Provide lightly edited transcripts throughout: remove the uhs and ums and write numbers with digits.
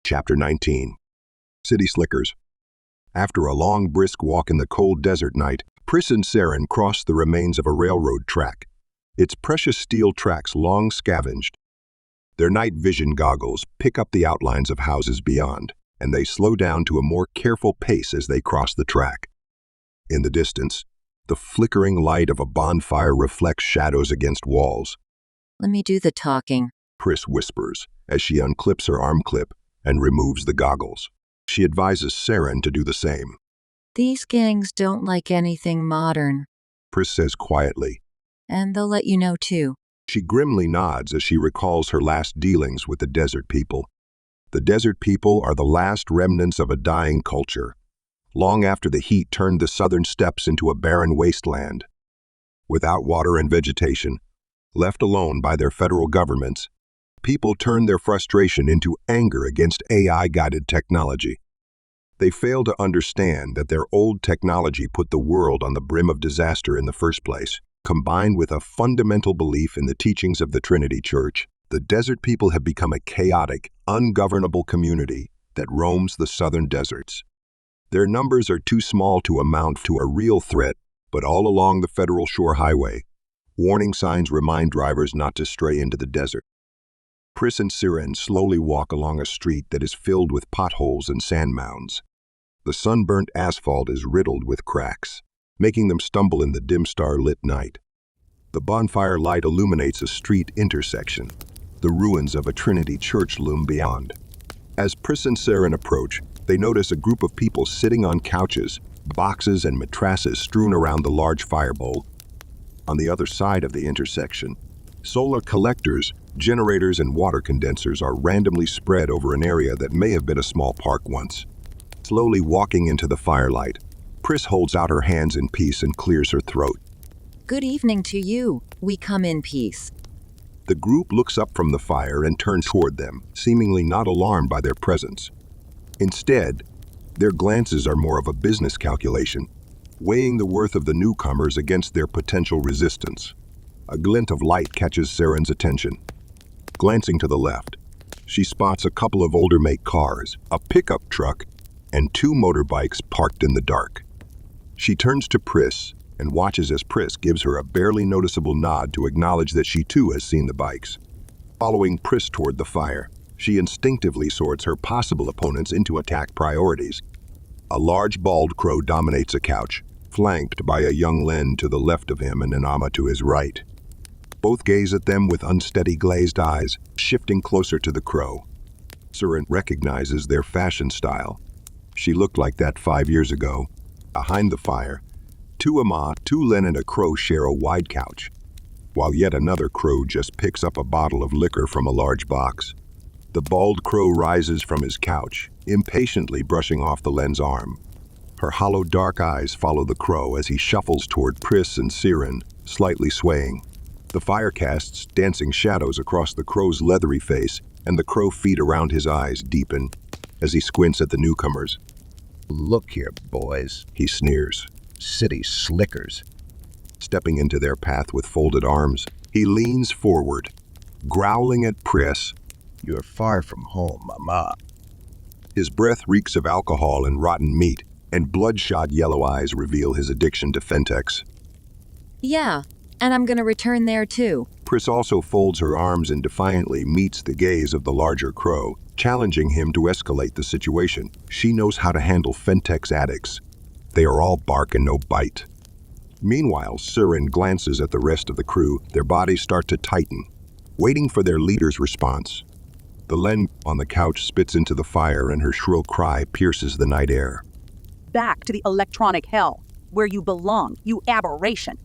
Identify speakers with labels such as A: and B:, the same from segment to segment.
A: Chapter 19. City Slickers. After a long, brisk walk in the cold desert night, Pris and Saren crossed the remains of a railroad track, its precious steel tracks long scavenged. Their night vision goggles pick up the outlines of houses beyond, and they slow down to a more careful pace as they cross the track. In the distance, the flickering light of a bonfire reflects shadows against walls.
B: Let me do the talking,
A: Pris whispers as she unclips her arm clip and removes the goggles. She advises Saren to do the same.
B: These gangs don't like anything modern,
A: Pris says quietly.
B: and they'll let you know too.
A: She grimly nods as she recalls her last dealings with the desert people. The desert people are the last remnants of a dying culture, long after the heat turned the southern steppes into a barren wasteland. Without water and vegetation, left alone by their federal governments, people turned their frustration into anger against AI-guided technology. They fail to understand that their old technology put the world on the brim of disaster in the first place. Combined with a fundamental belief in the teachings of the Trinity Church, the desert people have become a chaotic, ungovernable community that roams the southern deserts. Their numbers are too small to amount to a real threat, but all along the Federal Shore Highway, warning signs remind drivers not to stray into the desert. Pris and Saren slowly walk along a street that is filled with potholes and sand mounds. The sunburnt asphalt is riddled with cracks, making them stumble in the dim star-lit night. The bonfire light illuminates a street intersection. The ruins of a Trinity church loom beyond. As Pris and Saren approach, they notice a group of people sitting on couches, boxes and mattresses strewn around the large fire bowl. On the other side of the intersection, solar collectors, generators and water condensers are randomly spread over an area that may have been a small park once. Slowly walking into the firelight, Pris holds out her hands in peace and clears her throat.
B: Good evening to you. We come in peace.
A: The group looks up from the fire and turns toward them, seemingly not alarmed by their presence. Instead, their glances are more of a business calculation, weighing the worth of the newcomers against their potential resistance. A glint of light catches Saren's attention. Glancing to the left, she spots a couple of older-make cars, a pickup truck, and two motorbikes parked in the dark. She turns to Pris and watches as Pris gives her a barely noticeable nod to acknowledge that she too has seen the bikes. Following Pris toward the fire, she instinctively sorts her possible opponents into attack priorities. A large bald crow dominates a couch, flanked by a young Len to the left of him and an Ama to his right. Both gaze at them with unsteady glazed eyes, shifting closer to the crow. Saren recognizes their fashion style. She looked like that 5 years ago. Behind the fire, two Ama, two Len and a crow share a wide couch, while yet another crow just picks up a bottle of liquor from a large box. The bald crow rises from his couch, impatiently brushing off the Len's arm. Her hollow dark eyes follow the crow as he shuffles toward Pris and Saren, slightly swaying. The fire casts dancing shadows across the crow's leathery face, and the crow feet around his eyes deepen as he squints at the newcomers.
C: Look here, boys,
A: He sneers.
C: city slickers.
A: Stepping into their path with folded arms, he leans forward, growling at Pris.
C: You're far from home, Mama.
A: His breath reeks of alcohol and rotten meat, and bloodshot yellow eyes reveal his addiction to Fentex.
B: Yeah, and I'm gonna return there too.
A: Pris also folds her arms and defiantly meets the gaze of the larger crow, challenging him to escalate the situation. She knows how to handle Fentex addicts. They are all bark and no bite. Meanwhile, Saren glances at the rest of the crew. Their bodies start to tighten, waiting for their leader's response. The Len on the couch spits into the fire and her shrill cry pierces the night air.
D: Back to the electronic hell, where you belong, you aberration.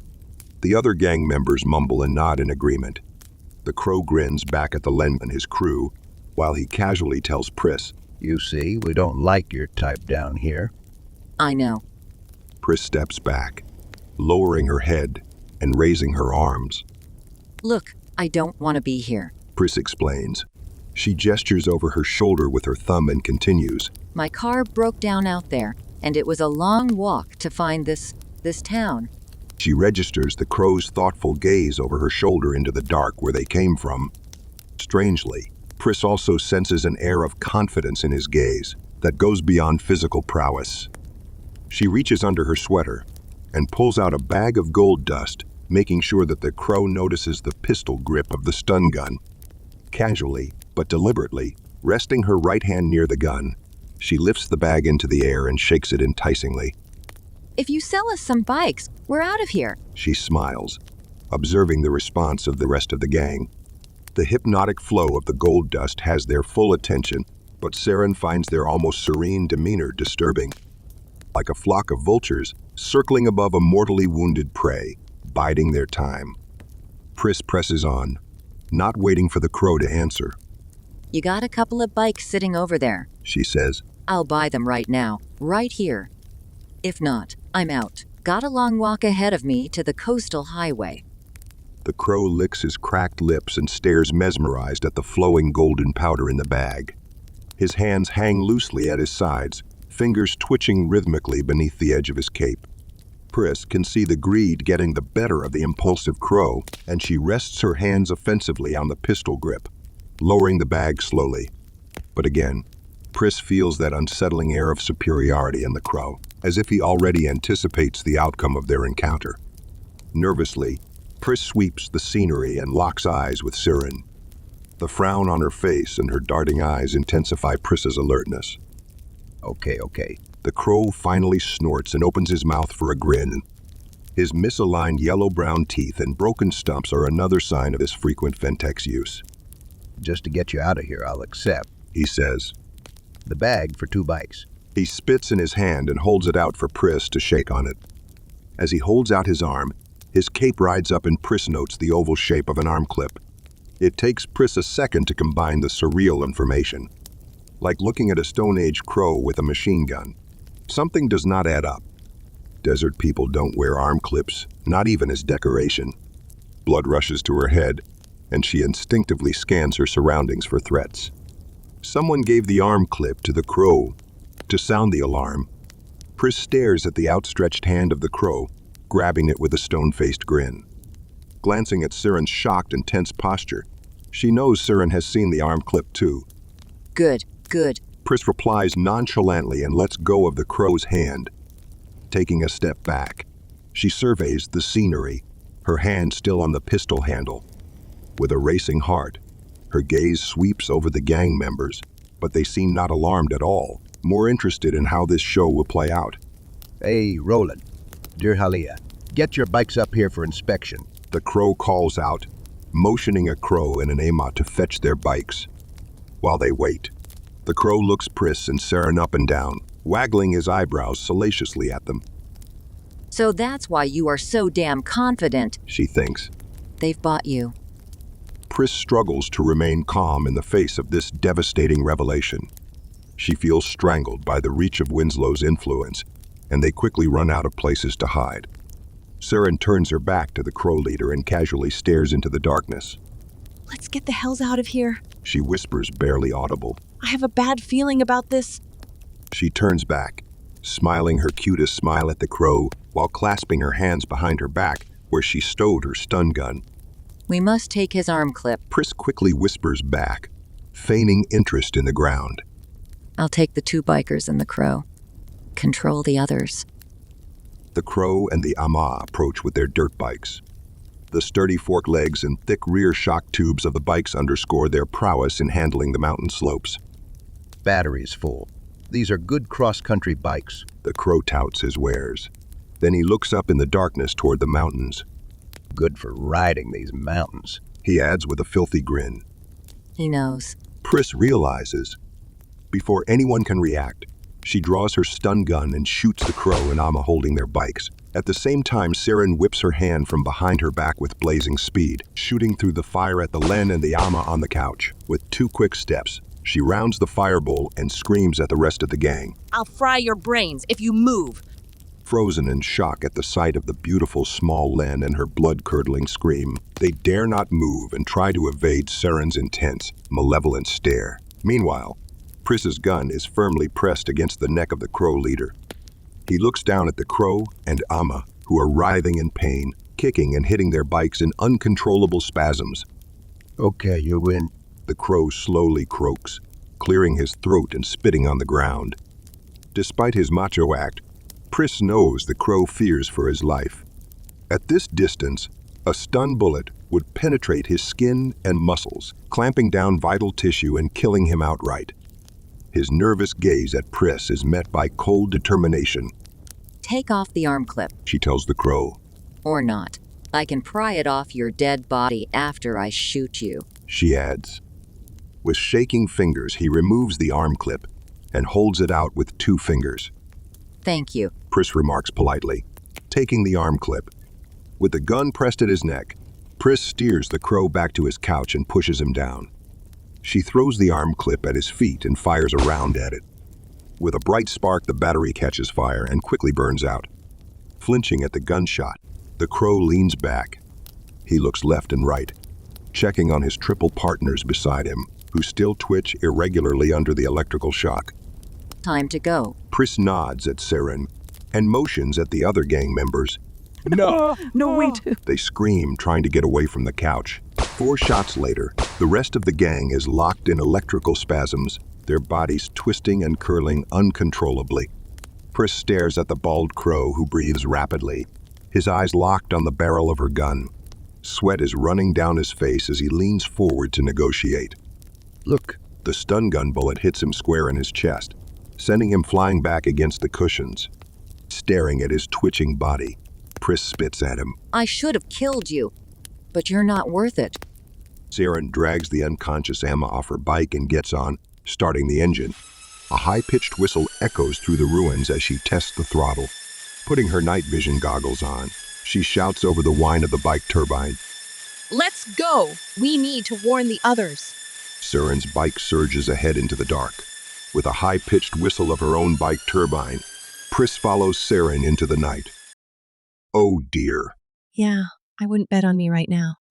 A: The other gang members mumble and nod in agreement. The crow grins back at the Len and his crew, while he casually tells Pris.
C: You see, we don't like your type down here.
B: I know.
A: Pris steps back, lowering her head and raising her arms.
B: Look, I don't want to be here.
A: Pris explains. She gestures over her shoulder with her thumb and continues.
B: My car broke down out there, and it was a long walk to find this town.
A: She registers the crow's thoughtful gaze over her shoulder into the dark where they came from. Strangely, Pris also senses an air of confidence in his gaze that goes beyond physical prowess. She reaches under her sweater and pulls out a bag of gold dust, making sure that the crow notices the pistol grip of the stun gun. Casually, but deliberately, resting her right hand near the gun, she lifts the bag into the air and shakes it enticingly.
B: If you sell us some bikes, we're out of here.
A: She smiles, observing the response of the rest of the gang. The hypnotic flow of the gold dust has their full attention, but Saren finds their almost serene demeanor disturbing. Like a flock of vultures circling above a mortally wounded prey, biding their time. Pris presses on, not waiting for the crow to answer.
B: You got a couple of bikes sitting over there.
A: She says,
B: I'll buy them right now, right here. If not, I'm out. Got a long walk ahead of me to the coastal highway.
A: The crow licks his cracked lips and stares mesmerized at the flowing golden powder in the bag. His hands hang loosely at his sides, fingers twitching rhythmically beneath the edge of his cape. Pris can see the greed getting the better of the impulsive crow, and she rests her hands offensively on the pistol grip, lowering the bag slowly. But again, Pris feels that unsettling air of superiority in the crow, as if he already anticipates the outcome of their encounter. Nervously, Pris sweeps the scenery and locks eyes with Saren. The frown on her face and her darting eyes intensify Pris's alertness.
C: Okay.
A: The crow finally snorts and opens his mouth for a grin. His misaligned yellow-brown teeth and broken stumps are another sign of his frequent Ventex use.
C: Just to get you out of here, I'll accept.
A: He says.
C: The bag for 2 bikes.
A: He spits in his hand and holds it out for Pris to shake on it. As he holds out his arm, his cape rides up and Pris notes the oval shape of an arm clip. It takes Pris a second to combine the surreal information. Like looking at a Stone Age crow with a machine gun. Something does not add up. Desert people don't wear arm clips, not even as decoration. Blood rushes to her head, and she instinctively scans her surroundings for threats. Someone gave the arm clip to the crow to sound the alarm. Pris stares at the outstretched hand of the crow, grabbing it with a stone-faced grin. Glancing at Saren's shocked and tense posture, she knows Saren has seen the arm clip too.
B: Good.
A: Pris replies nonchalantly and lets go of the crow's hand. Taking a step back, she surveys the scenery, her hand still on the pistol handle. With a racing heart, her gaze sweeps over the gang members, but they seem not alarmed at all, more interested in how this show will play out.
C: Hey, Roland. Dear Halia, get your bikes up here for inspection.
A: The crow calls out, motioning a crow and an Ama to fetch their bikes. While they wait, the crow looks Pris and Saren up and down, waggling his eyebrows salaciously at them.
B: So that's why you are so damn confident.
A: She thinks.
B: They've bought you.
A: Pris struggles to remain calm in the face of this devastating revelation. She feels strangled by the reach of Winslow's influence, and they quickly run out of places to hide. Saren turns her back to the crow leader and casually stares into the darkness.
E: Let's get the hells out of here.
A: She whispers, barely audible.
E: I have a bad feeling about this.
A: She turns back, smiling her cutest smile at the crow while clasping her hands behind her back where she stowed her stun gun.
B: We must take his arm clip.
A: Pris quickly whispers back, feigning interest in the ground.
B: I'll take the 2 bikers and the crow. Control the others.
A: The crow and the Ama approach with their dirt bikes. The sturdy fork legs and thick rear shock tubes of the bikes underscore their prowess in handling the mountain slopes.
C: Battery's full. These are good cross-country bikes.
A: The crow touts his wares. Then he looks up in the darkness toward the mountains.
C: Good for riding these mountains.
A: He adds with a filthy grin.
B: He knows.
A: Pris realizes. Before anyone can react, she draws her stun gun and shoots the crow and Ama holding their bikes. At the same time, Saren whips her hand from behind her back with blazing speed, shooting through the fire at the Len and the Ama on the couch. With 2 quick steps, she rounds the firebowl and screams at the rest of the gang.
E: I'll fry your brains if you move.
A: Frozen in shock at the sight of the beautiful small Len and her blood-curdling scream, they dare not move and try to evade Saren's intense, malevolent stare. Meanwhile, Pris's gun is firmly pressed against the neck of the crow leader. He looks down at the crow and Ama, who are writhing in pain, kicking and hitting their bikes in uncontrollable spasms.
C: Okay, you win.
A: The crow slowly croaks, clearing his throat and spitting on the ground. Despite his macho act, Pris knows the crow fears for his life. At this distance, a stun bullet would penetrate his skin and muscles, clamping down vital tissue and killing him outright. His nervous gaze at Pris is met by cold determination.
B: Take off the arm clip.
A: She tells the crow.
B: Or not. I can pry it off your dead body after I shoot you.
A: She adds. With shaking fingers, he removes the arm clip and holds it out with 2 fingers.
B: Thank you.
A: Pris remarks politely, taking the arm clip. With the gun pressed at his neck, Pris steers the crow back to his couch and pushes him down. She throws the arm clip at his feet and fires a round at it. With a bright spark, the battery catches fire and quickly burns out. Flinching at the gunshot, the crow leans back. He looks left and right, checking on his triple partners beside him, who still twitch irregularly under the electrical shock.
B: Time to go.
A: Pris nods at Saren and motions at the other gang members.
D: No, wait.
A: They scream, trying to get away from the couch. 4 shots later, the rest of the gang is locked in electrical spasms, their bodies twisting and curling uncontrollably. Pris stares at the bald crow, who breathes rapidly, his eyes locked on the barrel of her gun. Sweat is running down his face as he leans forward to negotiate.
C: Look,
A: The stun gun bullet hits him square in his chest, sending him flying back against the cushions. Staring at his twitching body, Pris spits at him.
B: I should have killed you, but you're not worth it.
A: Saren drags the unconscious Emma off her bike and gets on, starting the engine. A high-pitched whistle echoes through the ruins as she tests the throttle. Putting her night vision goggles on, she shouts over the whine of the bike turbine.
E: Let's go! We need to warn the others.
A: Saren's bike surges ahead into the dark. With a high-pitched whistle of her own bike turbine, Pris follows Saren into the night. Oh dear.
E: Yeah, I wouldn't bet on me right now.